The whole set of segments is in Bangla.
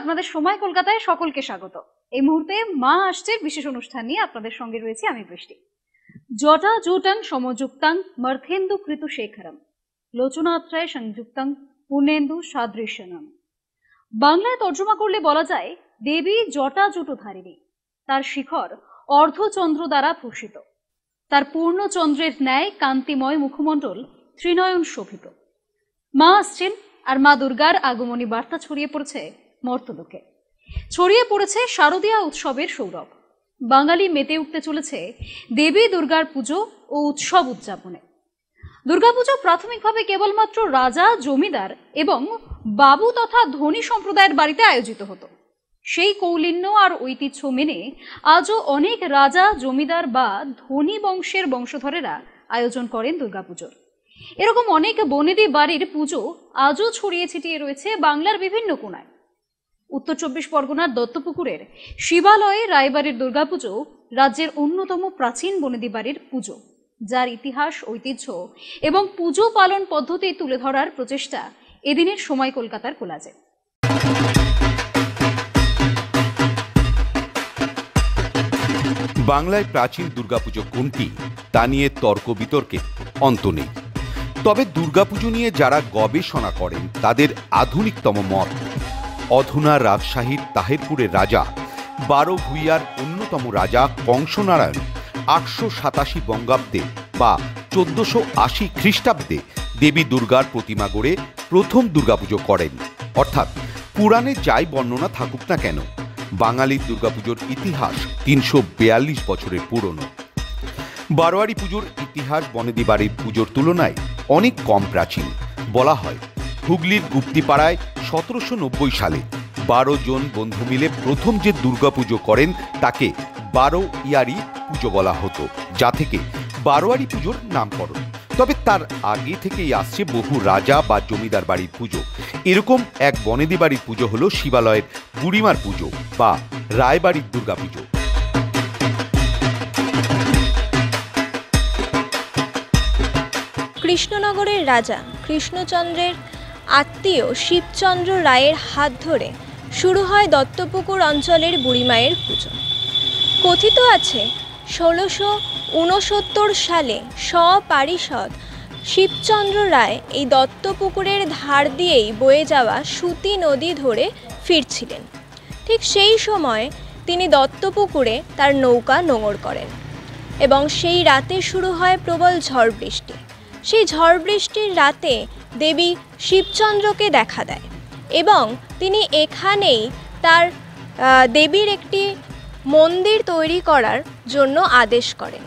আপনাদের সময় কলকাতায় সকলকে স্বাগত। এই মুহূর্তে মা আসছে বিশেষ অনুষ্ঠান নিয়ে আপনাদের সঙ্গে রয়েছে আমি বৃষ্টি। জটা জুটং সমযুক্তং মর্থেন্দু কৃত শেখরম লোচনাত্রায় সংযুক্তং পূর্ণেন্দু সাদৃশ্যনম। বাংলায় তর্জমা করলে বলা যায় দেবী জটা জুটধারিণী, তার শিখর অর্ধচন্দ্র দ্বারা ভূষিত, তার পূর্ণচন্দ্রের ন্যায় কান্তিময় মুখমণ্ডল ত্রিনয়ন শোভিত। মা আসছেন আর মা দুর্গার আগমনী বার্তা ছড়িয়ে পড়েছে মর্তলোকে, ছড়িয়ে পড়েছে শারদীয়া উৎসবের সৌরভ। বাঙালি মেতে উঠতে চলেছে দেবী দুর্গার পুজো ও উৎসব উদযাপনে। দুর্গাপুজো প্রাথমিকভাবে কেবলমাত্র রাজা, জমিদার এবং বাবু তথা ধনী সম্প্রদায়ের বাড়িতে আয়োজিত হতো। সেই কৌলিন্য আর ঐতিহ্য মেনে আজও অনেক রাজা, জমিদার বা ধনী বংশের বংশধরেরা আয়োজন করেন দুর্গাপুজোর। এরকম অনেক বনেদি বাড়ির পুজো আজও ছড়িয়ে ছিটিয়ে রয়েছে বাংলার বিভিন্ন কোণায়। উত্তর 24 পরগনার দত্তপুকুরের শিবালয়ে রায়বাড়ির দুর্গাপুজো রাজ্যের অন্যতম প্রাচীন বনেদি বাড়ির পুজো, যার ইতিহাস, ঐতিহ্য এবং পুজো পালন পদ্ধতি তুলে ধরার প্রচেষ্টা এদিনের সময় কলকাতার কোলাজে। বাংলায় প্রাচীন দুর্গাপুজো কোনটি তা নিয়ে তর্ক বিতর্কে অন্ত নেই। তবে দুর্গাপুজো নিয়ে যারা গবেষণা করেন তাদের আধুনিকতম মত, অধুনা রাজশাহীর তাহেরপুরের রাজা 12 ভূঁইয়ার অন্যতম রাজা কংসনারায়ণ 887 বঙ্গাব্দে বা 1480 খ্রিস্টাব্দে দেবী দুর্গার প্রতিমা গড়ে প্রথম দুর্গাপুজো করেন। অর্থাৎ পুরাণে যাই বর্ণনা থাকুক না কেন, বাঙালির দুর্গাপুজোর ইতিহাস 342 বছরের পুরনো। বারোয়ারি পুজোর ইতিহাস বনেদি বাড়ির পুজোর তুলনায় অনেক কম প্রাচীন। বলা হয় হুগলির গুপ্তিপাড়ায় 1790 সালে 12 জন বন্ধু মিলে প্রথম যে দুর্গাপুজো করেন তাকে বারোয়ারি পুজো বলা হতো, যা থেকে বারোয়ারি পুজোর নামকরণ। তবে তার আগে থেকেই আসছে বহু রাজা বা জমিদার বাড়ির পুজো। এরকম এক বনেদি বাড়ির পুজো হলো শিবালয়ের বুড়িমার পুজো বা রায়বাড়ির দুর্গাপুজো। কৃষ্ণনগরের রাজা কৃষ্ণচন্দ্রের আত্মীয় শিবচন্দ্র রায়ের হাত ধরে শুরু হয় দত্তপুকুর অঞ্চলের বুড়িমায়ের পুজো। কথিত আছে 1669 সালে সপারিষদ শিবচন্দ্র রায় এই দত্তপুকুরের ধার দিয়েই বয়ে যাওয়া সুতি নদী ধরে ফিরছিলেন। ঠিক সেই সময় তিনি দত্তপুকুরে তার নৌকা নোঙর করেন এবং সেই রাতে শুরু হয় প্রবল ঝড় বৃষ্টি। সেই ঝড় বৃষ্টির রাতে দেবী শিবচন্দ্রকে দেখা দেয় এবং তিনি এখানেই তার দেবীর একটি মন্দির তৈরি করার জন্য আদেশ করেন।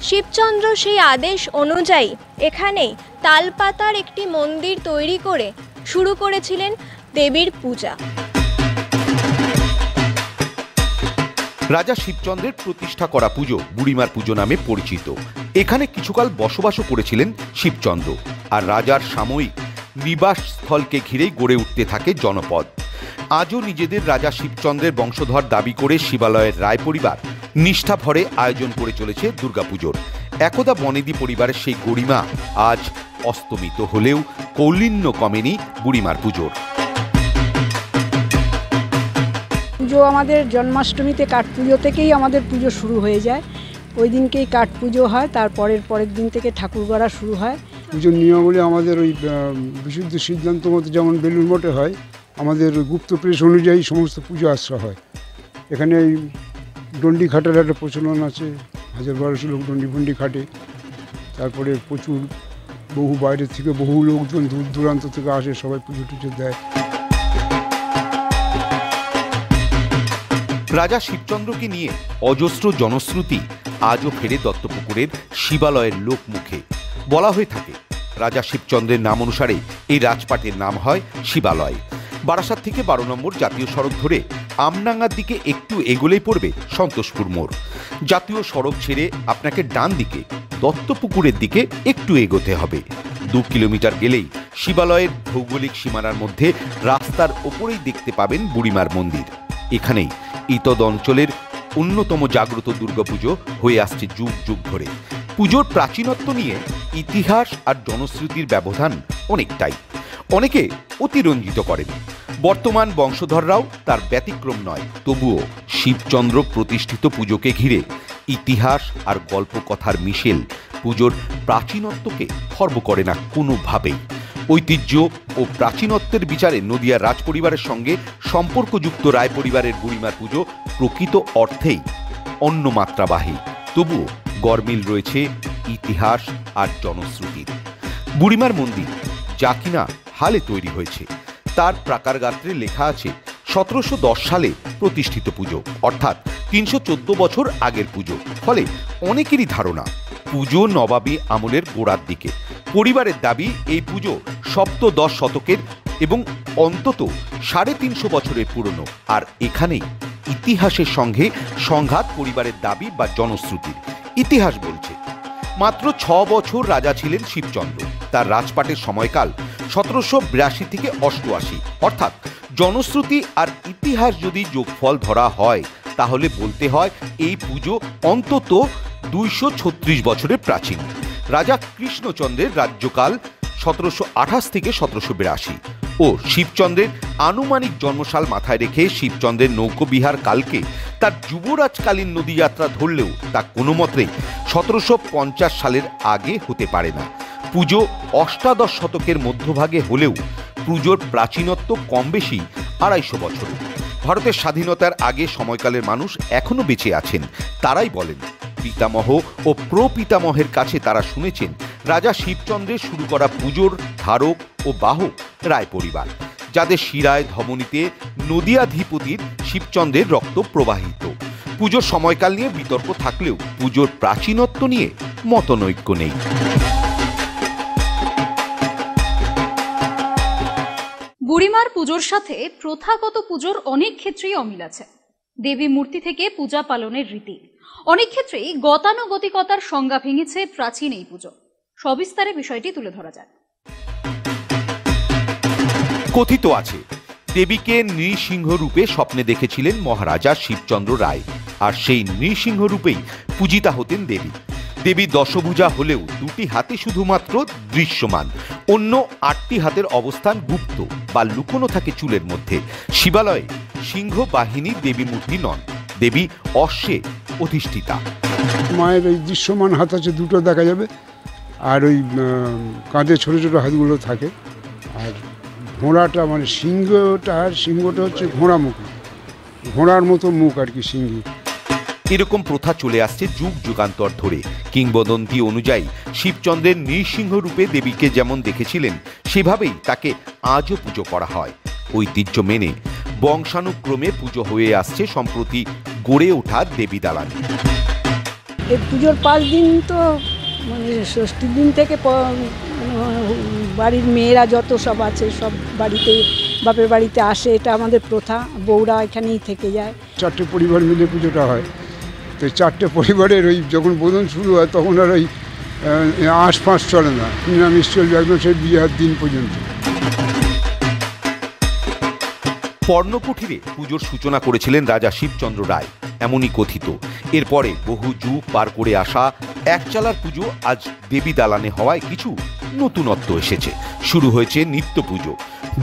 শিবচন্দ্র সেই আদেশ অনুযায়ী এখানেই তালপাতার একটি মন্দির তৈরি করে শুরু করেছিলেন দেবীর পূজা। রাজা শিবচন্দ্রের প্রতিষ্ঠা করা পুজো বুড়িমার পুজো নামে পরিচিত। এখানে কিছুকাল বসবাসও করেছিলেন শিবচন্দ্র, আর রাজার সাময়িক নিবাসস্থলকে ঘিরেই গড়ে উঠতে থাকে জনপদ। আজও নিজেদের রাজা শিবচন্দ্রের বংশধর দাবি করে শিবালয়ের রায় পরিবার নিষ্ঠা ভরে আয়োজন করে চলেছে দুর্গাপুজোর। একদা বনেদি পরিবারের সেই গরিমা আজ অস্তমিত হলেও কৌলিন্য কমেনি বুড়িমার পুজোর। পুজো আমাদের জন্মাষ্টমীতে কাঠ পুজো থেকেই আমাদের পুজো শুরু হয়ে যায়। ওই দিনকেই কাঠ পুজো হয়, তার পরের দিন থেকে ঠাকুর গড়া শুরু হয়। পুজোর নিয়মাবলী আমাদের ওই বিশুদ্ধ সিদ্ধান্ত মতো যেমন বেলুড় মঠে হয়, আমাদের গুপ্ত প্রেস অনুযায়ী সমস্ত পুজো আশ্রা হয়। এখানে এই ডন্ডি খাটার একটা প্রচলন আছে, 1000-1200 লোক ডন্ডি খাটে। তারপরে প্রচুর বহু বাইরে থেকে বহু লোকজন দূর দূরান্ত থেকে আসে, সবাই পুজো টুজো দেয়। রাজা শিবচন্দ্রকে নিয়ে অজস্র জনশ্রুতি আজও ফেরে দত্তপুকুরের শিবালয়ের লোকমুখে। বলা হয়ে থাকে রাজা শিবচন্দ্রের নাম অনুসারে এই রাজপাটের নাম হয় শিবালয়। বারাসাত থেকে 12 নম্বর জাতীয় সড়ক ধরে আমডাঙ্গার দিকে একটু এগোলেই পড়বে সন্তোষপুর মোড়। জাতীয় সড়ক ছেড়ে আপনাকে ডান দিকে দত্তপুকুরের দিকে একটু এগোতে হবে। 2 কিলোমিটার গেলেই শিবালয়ের ভৌগোলিক সীমানার মধ্যে রাস্তার ওপরেই দেখতে পাবেন বুড়িমার মন্দির। এখানেই ইতদ অঞ্চলের অন্যতম জাগ্রত দুর্গাপুজো হয়ে আসছে যুগ যুগ ধরে। পুজোর প্রাচীনত্ব নিয়ে ইতিহাস আর জনশ্রুতির ব্যবধান অনেকটাই। অনেকে অতিরঞ্জিত করেন, বর্তমান বংশধররাও তার ব্যতিক্রম নয়। তবুও শিবচন্দ্র প্রতিষ্ঠিত পুজোকে ঘিরে ইতিহাস আর গল্পকথার মিশেল পুজোর প্রাচীনত্বকে খর্ব করে না কোনোভাবেই। ঐতিহ্য ও প্রাচীনত্বের বিচারে নদিয়ার রাজ পরিবারের সঙ্গে সম্পর্কযুক্ত রায় পরিবারের বুড়িমার পুজো প্রকৃত অর্থেই অন্য মাত্রাবাহী। তবুও গরমিল রয়েছে ইতিহাস আর জনশ্রুতির। বুড়িমার মন্দির যা কিনা হালে তৈরি হয়েছে, তার প্রাকারগাত্রে লেখা আছে 1710 সালে প্রতিষ্ঠিত পুজো, অর্থাৎ 314 বছর আগের পুজো। ফলে অনেকেরই ধারণা পুজো নবাবী আমলের গোড়ার দিকে। পরিবারের দাবি এই পুজো সপ্তদশ শতকের এবং অন্তত 350 বছরের পুরনো। আর এখানেই ইতিহাসের সঙ্গে সংঘাত পরিবারের দাবি বা জনশ্রুতির। ইতিহাস বলছে মাত্র 6 বছর রাজা ছিলেন শিবচন্দ্র। তার রাজপাটের সময়কাল 1782 থেকে 88, অর্থাৎ জনশ্রুতি আর ইতিহাস যদি যোগফল ধরা হয় তাহলে বলতে হয় এই পুজো অন্তত 236 বছরের প্রাচীন। রাজা কৃষ্ণচন্দ্রের রাজ্যকাল 1728 থেকে 1782 ও শিবচন্দ্রের আনুমানিক জন্মসাল মাথায় রেখে শিবচন্দ্রের নৌকবিহার কালকে তার যুবরাজকালীন নদীযাত্রা ধরলেও তা কোনো মতেই 1750 সালের আগে হতে পারে না। পুজো অষ্টাদশ শতকের মধ্যভাগে হলেও পুজোর প্রাচীনত্ব কম বেশি 250 বছর। ভারতের স্বাধীনতার আগে সময়কালের মানুষ এখনো বেঁচে আছেন। তারাই বলেন পিতামহ ও প্রপিতামহের কাছে তারা শুনেছেন রাজা শিবচন্দ্রের শুরু করা পুজোর ধারক ও বাহক রায় পরিবার, যাদের শিরায় ধমনীতে নদিয়াধিপতির শিবচন্দ্রের রক্ত প্রবাহিত। পুজোর সময়কাল নিয়ে বিতর্ক থাকলেও পুজোর প্রাচীনত্ব নিয়ে মতনৈক্য নেই। বুড়িমার পুজোর সাথে প্রথাগত পুজোর অনেক ক্ষেত্রেই অমিল আছে। দেবী মূর্তি থেকে পূজা পালনের রীতি, অনেক ক্ষেত্রেই গতানুগতিকতার সংজ্ঞা ভেঙেছে প্রাচীন এই পুজো। সবিস্তারে বিষয়টি তুলে ধরা যাক। কথিত আছে দেবীকে নৃসিংহ রূপে স্বপ্নে দেখেছিলেন মহারাজা শিবচন্দ্র রায়, আর সেই নৃসিংহ রূপেই পূজিতা হতেন দেবী। দেবী দশভুজা হলেও 2টি হাতে শুধুমাত্র দৃশ্যমান, অন্য 8টি হাতের অবস্থান গুপ্ত বা লুকোনো থাকে চুলের মধ্যে। শিবালয়ে সিংহ বাহিনীর দেবী মূর্তি নন, দেবী অশ্বে অধিষ্ঠিতা। মায়ের ওই দৃশ্যমান হাত আছে, 2টো দেখা যাবে, আর ওই কাঁধে ছোটো ছোটো হাতগুলো থাকে। আর ঘোড়াটা মানে সিংহটা হচ্ছে ঘোড়ার মতো মুখ আর কি সিংহী। এরকম প্রথা চলে আসছে যুগ যুগান্তর ধরে। কিংবদন্তি অনুযায়ী শিবচন্দ্রের নৃসিংহ রূপে দেবীকে যেমন দেখেছিলেন সেভাবেই তাকে আজও পুজো করা হয়। ঐতিহ্য মেনে বংশানুক্রমে পুজো হয়ে আসছে সম্প্রতি গড়ে ওঠা দেবী দালানে। এই পুজোর 5 দিন তো মানে ষষ্ঠীর দিন থেকে বাড়ির মেয়েরা যত সব আছে সব বাড়িতে বাপের বাড়িতে আসে, এটা আমাদের প্রথা। বউরা এখানেই থেকে যায়। 4টে পরিবার মিলে পুজোটা হয়। তো 4টে পরিবারের ওই যখন বোধন শুরু হয় তখন আর ওই আঁশ চলে না, নিরামিষ চলবে একদম সেই বিয়ার দিন পর্যন্ত। পর্ণকুঠিরে পুজোর সূচনা করেছিলেন রাজা শিবচন্দ্র রায়, এমনই কথিত। এরপরে বহু যুগ পার করে আসা একচালার পুজো আজ দেবী দালানে হওয়ায় কিছু নতুনত্ব এসেছে। শুরু হয়েছে নিত্য পুজো।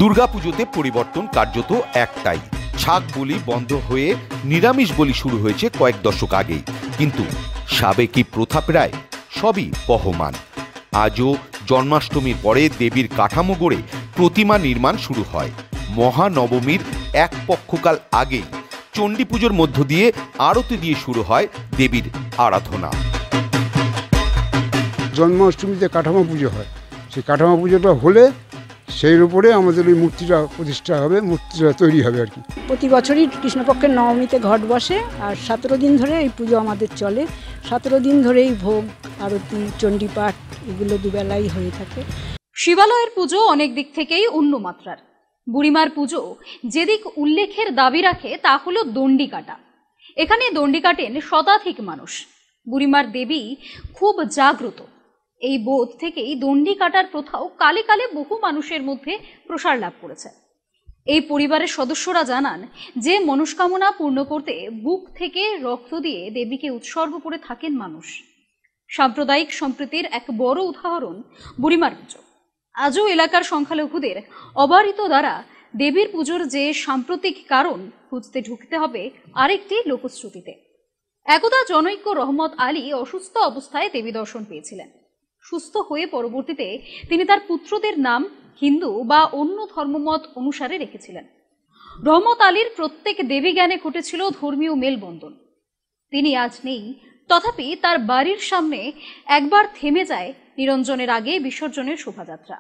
দুর্গা পুজোতে পরিবর্তন কার্যত একটাই, ছাগ বলি বন্ধ হয়ে নিরামিষ বলি শুরু হয়েছে কয়েক দশক আগেই। কিন্তু সাবেকি প্রথা প্রায় সবই বহমান। আজও জন্মাষ্টমীর পরে দেবীর কাঠামো গড়ে প্রতিমা নির্মাণ শুরু হয়। মহানবমীর এক পক্ষকাল আগেই চণ্ডী পুজোর মধ্য দিয়ে আরতি দিয়ে শুরু হয় দেবীর আরাধনা। জন্মাষ্টমীতে কাঠামো পুজো হয়, সেই কাঠামো পুজোটা হলে সেই উপরে আমাদের ওই মূর্তিটা প্রতিষ্ঠা হবে, মূর্তিটা তৈরি হবে আর কি। প্রতি বছরই কৃষ্ণপক্ষের নবমীতে ঘট বসে, আর 17 দিন ধরে এই পুজো আমাদের চলে। 17 দিন ধরেই ভোগ, আরতি, চণ্ডীপাঠ এগুলো দুবেলাই হয়ে থাকে। শিবালয়ের পুজো অনেক দিক থেকেই অন্য মাত্রার। বুড়িমার পুজো যেদিক উল্লেখের দাবি রাখে তা হলো দণ্ডি কাটা। এখানে দণ্ডি কাটেন শতাধিক মানুষ। বুড়িমার দেবী খুব জাগ্রত, এই বোধ থেকেই দণ্ডি কাটার প্রথাও কালে কালে বহু মানুষের মধ্যে প্রসার লাভ করেছে। এই পরিবারের সদস্যরা জানান যে মনস্কামনা পূর্ণ করতে বুক থেকে রক্ত দিয়ে দেবীকে উৎসর্গ করে থাকেন মানুষ। সাম্প্রদায়িক সম্প্রীতির এক বড় উদাহরণ বুড়িমার পুজো। আজও এলাকার সংখ্যালঘুদের অবারিত দ্বারা দেবীর পুজোর যে সাম্প্রতিক কারণ খুঁজতে ঢুকতে হবে আরেকটি লোকশ্রুতিতে। একদা জনৈক রহমত আলী অসুস্থ অবস্থায় দেবী দর্শন পেয়েছিলেন। সুস্থ হয়ে পরবর্তীতে তিনি তার পুত্রদের নাম হিন্দু বা অন্য ধর্মমত অনুসারে রেখেছিলেন। রহমত আলীর প্রত্যেক দেবী জ্ঞানে ঘটেছিল ধর্মীয় মেলবন্ধন। তিনি আজ নেই, তথাপি তার বাড়ির সামনে একবার থেমে যায় নিরঞ্জনের আগে বিসর্জনের শোভাযাত্রা।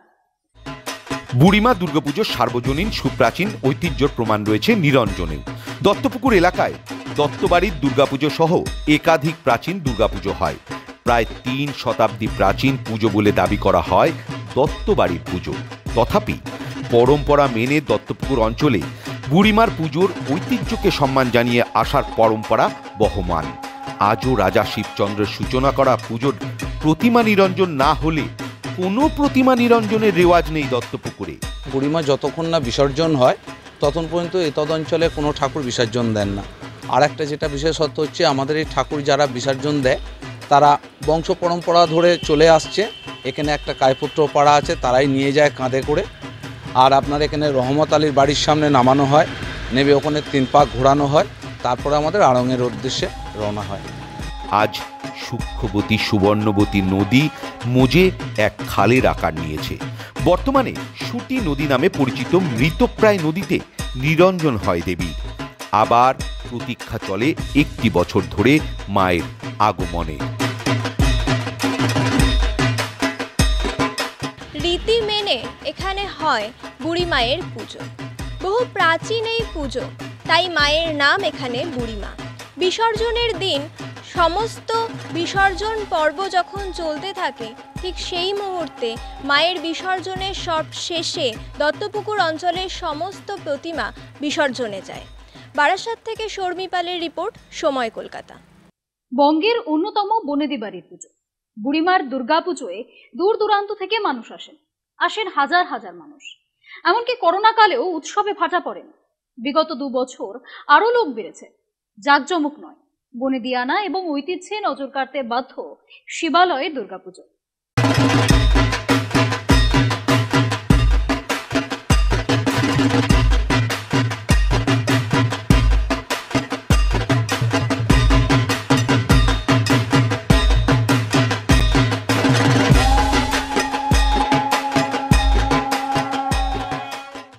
বুড়িমা দুর্গাপুজোর সার্বজনীন সুপ্রাচীন ঐতিহ্যর প্রমাণ রয়েছে নিরঞ্জনেও। দত্তপুকুর এলাকায় দত্তবাড়ির দুর্গাপুজো সহ একাধিক প্রাচীন দুর্গাপুজো হয়। প্রায় 3 শতাব্দী প্রাচীন পুজো বলে দাবি করা হয় দত্তবাড়ির পুজো। তথাপি পরম্পরা মেনে দত্তপুকুর অঞ্চলে বুড়িমার পুজোর ঐতিহ্যকে সম্মান জানিয়ে আসার পরম্পরা বহমান। আজও রাজা শিবচন্দ্রের সূচনা করা পুজোর প্রতিমা নিরঞ্জন না হলে কোনো প্রতিমা নিরঞ্জনের রেওয়াজ নেই দত্তপুকুরে। বুড়িমা যতক্ষণ না বিসর্জন হয় ততক্ষণ পর্যন্ত এতদ অঞ্চলে কোনো ঠাকুর বিসর্জন দেন না। আর একটা যেটা বিশেষত্ব হচ্ছে, আমাদের এই ঠাকুর যারা বিসর্জন দেয় তারা বংশ পরম্পরা ধরে চলে আসছে। এখানে একটা কায়পুত্র পাড়া আছে, তারাই নিয়ে যায় কাঁধে করে। আর আপনার এখানে রহমত আলীর বাড়ির সামনে নামানো হয়, নেবে ওখানে 3 পাক ঘোরানো হয়, তারপরে আমাদের আড়ংয়ের উদ্দেশ্যে রওনা হয়। আজ সূক্ষ্মবতী সুবর্ণবতী নদী মজে এক খালের আকার নিয়েছে। বর্তমানে সুটি নদী নামে পরিচিত মৃতপ্রায় নদীতে নিরঞ্জন হয় দেবীর। আবার প্রতীক্ষা চলে 1 বছর ধরে মায়ের আগমনে। রীতি মেনে এখানে হয় বুড়ি মায়ের পুজো। বহু প্রাচীন এই পুজো, তাই মায়ের নাম এখানে বুড়িমা। বিসর্জনের দিন সমস্ত বিসর্জন পর্ব যখন চলতে থাকে, ঠিক সেই মুহূর্তে মায়ের বিসর্জনের সব শেষে দত্তপুকুর অঞ্চলের সমস্ত প্রতিমা বিসর্জনে যায়। বারাসাত থেকে শর্মী পালের রিপোর্ট, সময়, কলকাতা। বঙ্গের অন্যতম বনেদি বাড়ির পুজো বুড়িমার দুর্গাপুজোয় দূর দূরান্ত থেকে মানুষ আসেন হাজার হাজার মানুষ। এমনকি করোনা কালেও উৎসবে ভাটা পড়েন। বিগত 2 বছর আরো লোক বেড়েছে। জাঁকজমক নয়, বনেদিয়ানা এবং ঐতিহ্যে নজর কাড়তে বাধ্য শিবালয়ের দুর্গাপুজো।